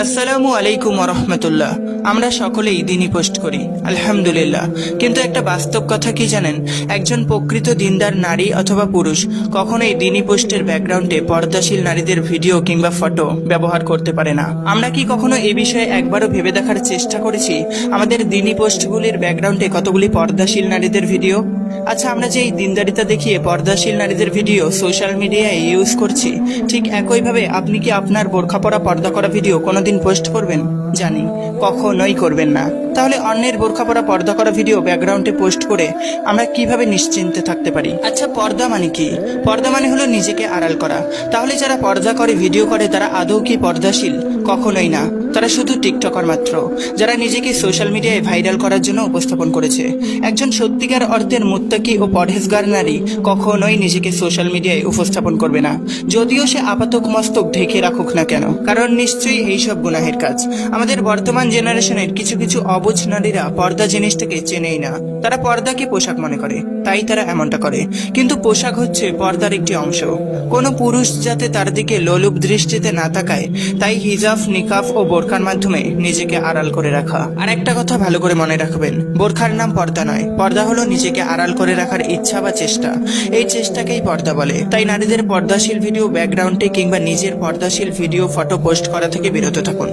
আসসালামু আলাইকুম রহমতুল্লাহ। আমরা সকলেই দিনই পোস্ট করি, আলহামদুলিল্লাহ। কিন্তু একটা বাস্তব কথা কি জানেন? একজন প্রকৃত দিনদার নারী অথবা পুরুষ কখনোই দিনই পোস্টের ব্যাকগ্রাউন্ডে পর্দাশীল নারীদের ভিডিও কিংবা ফটো ব্যবহার করতে পারে না। আমরা কি কখনো এ বিষয়ে একবারও ভেবে দেখার চেষ্টা করেছি আমাদের দিনই পোস্টগুলির ব্যাকগ্রাউন্ডে কতগুলি পর্দাশীল নারীদের ভিডিও? আচ্ছা, আমরা যে এই দিনদারিতা দেখিয়ে পর্দাশীল নারীদের ভিডিও সোশ্যাল মিডিয়ায় ইউজ করছি, ঠিক একইভাবে আপনি কি আপনার বোরখা পরা পর্দা করা ভিডিও কোনোদিন পোস্ট করবেন? জানি কখনোই করবেন না। তাহলে অন্যের বোরখা পরা পর্দা করা ভিডিও ব্যাকগ্রাউন্ডে পোস্ট করে আমরা কিভাবে নিশ্চিন্তে থাকতে পারি? আচ্ছা, পর্দা মানে কি? পর্দা মানে হলো নিজেকে আড়াল করা। তাহলে যারা পর্দা করে ভিডিও করে তারা আদৌ কি পর্দাশীল? কখনোই না, তারা শুধু টিকটকার মাত্র, যারা নিজেকে সোশ্যাল মিডিয়ায় ভাইরাল করার জন্য উপস্থাপন করেছে। একজন সত্যিকার অর্থের মুত্তাকি ও পরহেজগার নারী কখনোই নিজেকে সোশ্যাল মিডিয়ায় উপস্থাপন করবে না, যদিও সে আপাতক মস্তক ঢেকে রাখুক না কেন, কারণ নিশ্চয়ই এইসব গুনাহের কাজ। আমাদের বর্তমান জেনারেশনের কিছু কিছু অবুঝ নারীরা পর্দা জিনিসটাকে চেনেই না। তারা পর্দাকে পোশাক মনে করে, তাই তারা এমনটা করে। কিন্তু পোশাক হচ্ছে পর্দার একটি অংশ। কোনো পুরুষ যাতে তার দিকে লোলুপ দৃষ্টিতে না তাকায়, তাই হিজাব, নিকাব ও বোরখার মাধ্যমে নিজেকে আড়াল করে রাখা। আর একটা কথা ভালো করে মনে রাখবেন, বোরখার নাম পর্দা নয়। পর্দা হলো নিজেকে আড়াল করে রাখার ইচ্ছা বা চেষ্টা। এই চেষ্টাকেই পর্দা বলে। তাই নারীদের পর্দাশীল ভিডিও ব্যাকগ্রাউন্ডে কিংবা নিজের পর্দাশীল ভিডিও ফটো পোস্ট করা থেকে বিরত থাকুন।